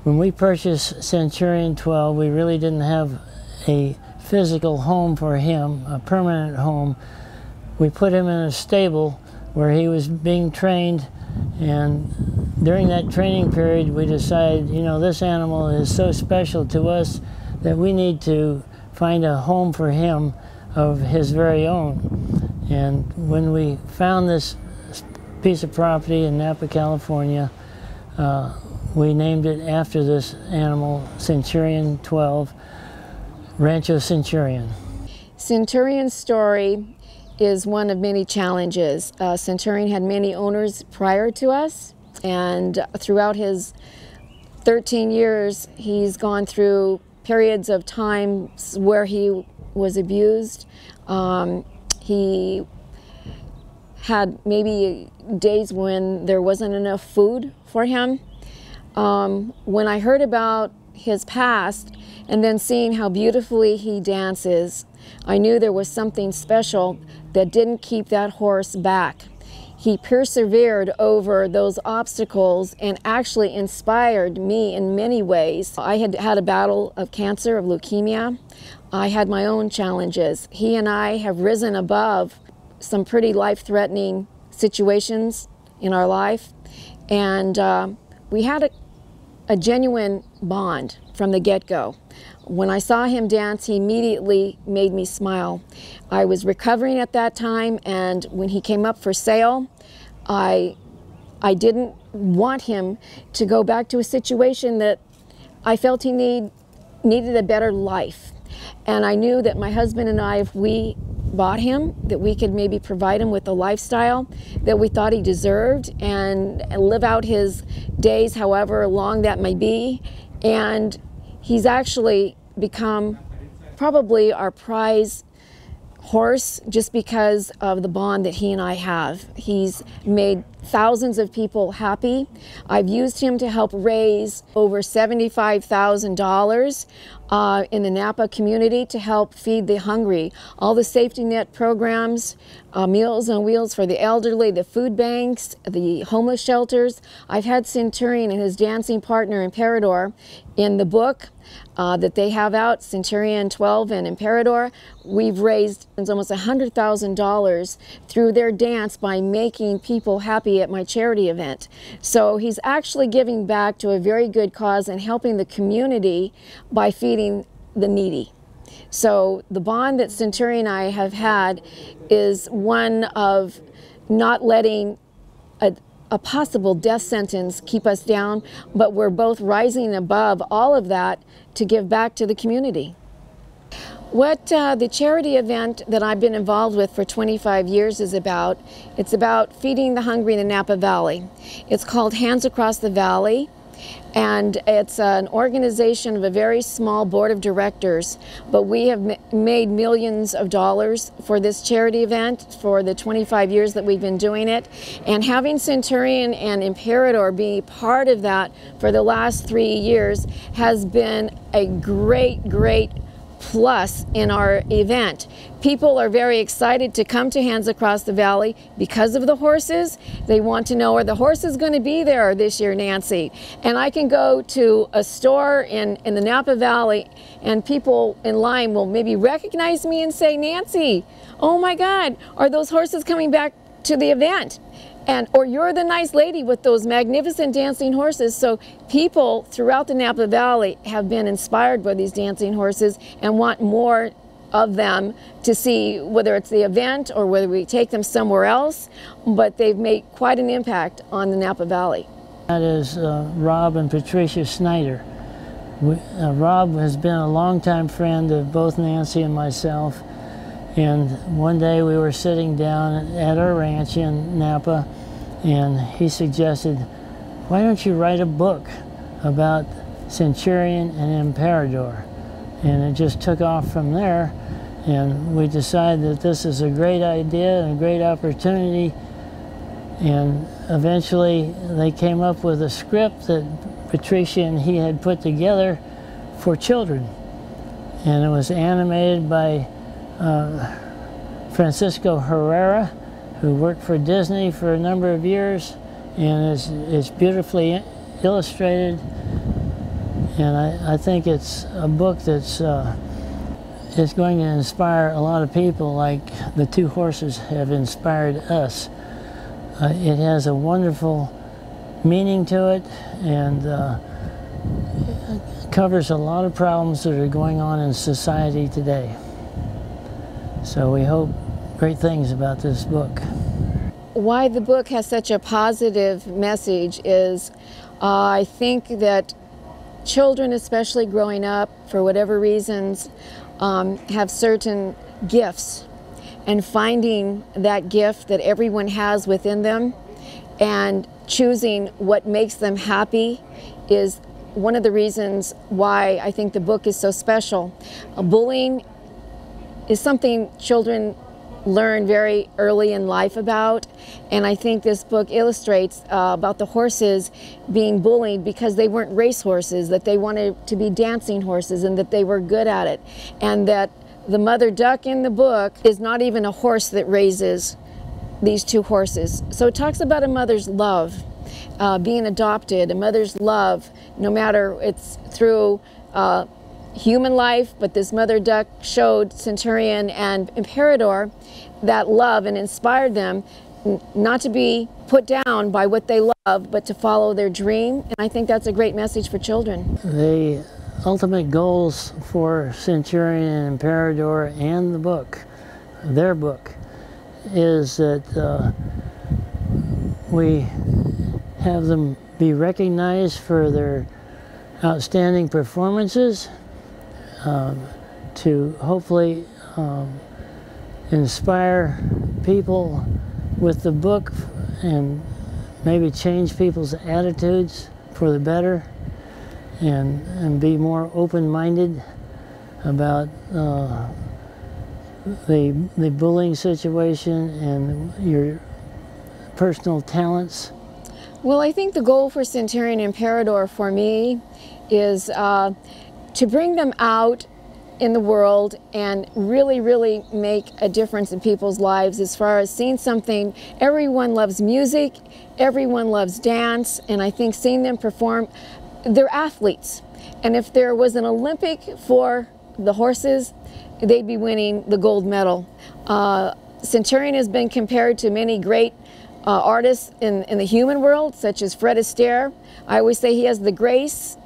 When we purchased Centurion 12, we really didn't have a physical home for him, a permanent home. We put him in a stable where he was being trained, and during that training period we decided, you know, this animal is so special to us that we need to find a home for him of his very own. And when we found this piece of property in Napa, California, we named it after this animal, Centurion 12, Rancho Centurion. Centurion's story is one of many challenges. Centurion had many owners prior to us, and throughout his 13 years, he's gone through periods of time where he was abused. He had maybe days when there wasn't enough food for him. When I heard about his past and then seeing how beautifully he dances, I knew there was something special that didn't keep that horse back. He persevered over those obstacles and actually inspired me in many ways. I had had a battle of cancer, of leukemia. I had my own challenges. He and I have risen above some pretty life-threatening situations in our life, and we had a genuine bond from the get-go. When I saw him dance, he immediately made me smile. I was recovering at that time, and when he came up for sale, I didn't want him to go back to a situation that I felt he needed a better life. And I knew that my husband and I, if we bought him, that we could maybe provide him with a lifestyle that we thought he deserved and live out his days however long that may be. And he's actually become probably our prize horse just because of the bond that he and I have. He's made thousands of people happy. I've used him to help raise over $75,000 in the Napa community to help feed the hungry. All the safety net programs, Meals on Wheels for the elderly, the food banks, the homeless shelters. I've had Centurion and his dancing partner Imperador in the book that they have out, Centurion 12 and Imperador. We've raised almost $100,000 through their dance by making people happy at my charity event. So he's actually giving back to a very good cause and helping the community by feeding the needy. So the bond that Centurion and I have had is one of not letting a possible death sentence keep us down, but we're both rising above all of that to give back to the community. What the charity event that I've been involved with for 25 years is about, it's about feeding the hungry in the Napa Valley. It's called Hands Across the Valley, and it's an organization of a very small board of directors, but we have made millions of dollars for this charity event for the 25 years that we've been doing it. And having Centurion and Imperador be part of that for the last 3 years has been a great plus in our event. People are very excited to come to Hands Across the Valley because of the horses. They want to know, are the horses going to be there this year, Nancy? And I can go to a store in the Napa Valley and people in line will maybe recognize me and say, Nancy, oh my God, are those horses coming back to the event? Or you're the nice lady with those magnificent dancing horses. So people throughout the Napa Valley have been inspired by these dancing horses and want more of them to see, whether it's the event or whether we take them somewhere else, but they've made quite an impact on the Napa Valley. That is Rob and Patricia Snyder. Rob has been a longtime friend of both Nancy and myself. And one day we were sitting down at our ranch in Napa, and he suggested, why don't you write a book about Centurion and Imperador? And it just took off from there, and we decided that this is a great idea and a great opportunity. And eventually they came up with a script that Patricia and he had put together for children. And it was animated by Francisco Herrera, who worked for Disney for a number of years, and it's beautifully illustrated. And I think it's a book that's is going to inspire a lot of people like the two horses have inspired us. It has a wonderful meaning to it, and covers a lot of problems that are going on in society today. So we hope great things about this book. Why the book has such a positive message is I think that children, especially growing up, for whatever reasons, have certain gifts, and finding that gift that everyone has within them and choosing what makes them happy is one of the reasons why I think the book is so special. Bullying is something children learn very early in life about, and I think this book illustrates about the horses being bullied because they weren't race horses, that they wanted to be dancing horses and that they were good at it, and that the mother duck in the book is not even a horse that raises these two horses. So it talks about a mother's love, being adopted, a mother's love, no matter it's through human life, but this mother duck showed Centurion and Imperador that love and inspired them not to be put down by what they love, but to follow their dream. And I think that's a great message for children. The ultimate goals for Centurion and Imperador and the book, their book, is that we have them be recognized for their outstanding performances, to hopefully inspire people with the book and maybe change people's attitudes for the better, and be more open-minded about the bullying situation and your personal talents. Well, I think the goal for Centurion and Imperador for me is to bring them out in the world and really, really make a difference in people's lives as far as seeing something. Everyone loves music, everyone loves dance, and I think seeing them perform, they're athletes. And if there was an Olympic for the horses, they'd be winning the gold medal. Centurion has been compared to many great artists in the human world, such as Fred Astaire. I always say he has the grace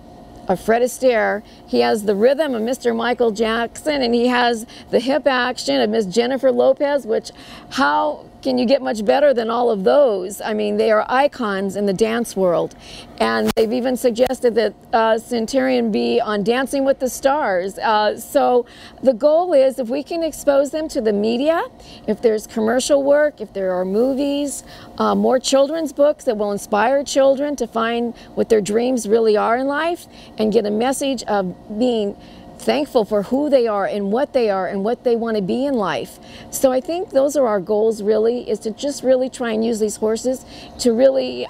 of Fred Astaire, he has the rhythm of Mr. Michael Jackson, and he has the hip action of Miss Jennifer Lopez, which how can you get much better than all of those? I mean, they are icons in the dance world. And they've even suggested that Centurion be on Dancing with the Stars. So the goal is, if we can expose them to the media, if there's commercial work, if there are movies, more children's books that will inspire children to find what their dreams really are in life and get a message of being thankful for who they are and what they want to be in life. So I think those are our goals, really, is to just really try and use these horses to really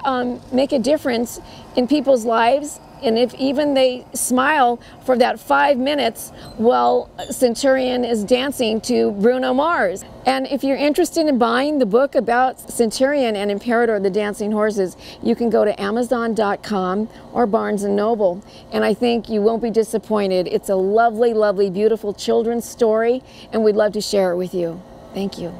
make a difference in people's lives. And if even they smile for that 5 minutes while Centurion is dancing to Bruno Mars. And if you're interested in buying the book about Centurion and Imperador, the Dancing Horses, you can go to Amazon.com or Barnes & Noble. And I think you won't be disappointed. It's a lovely, lovely, beautiful children's story, and we'd love to share it with you. Thank you.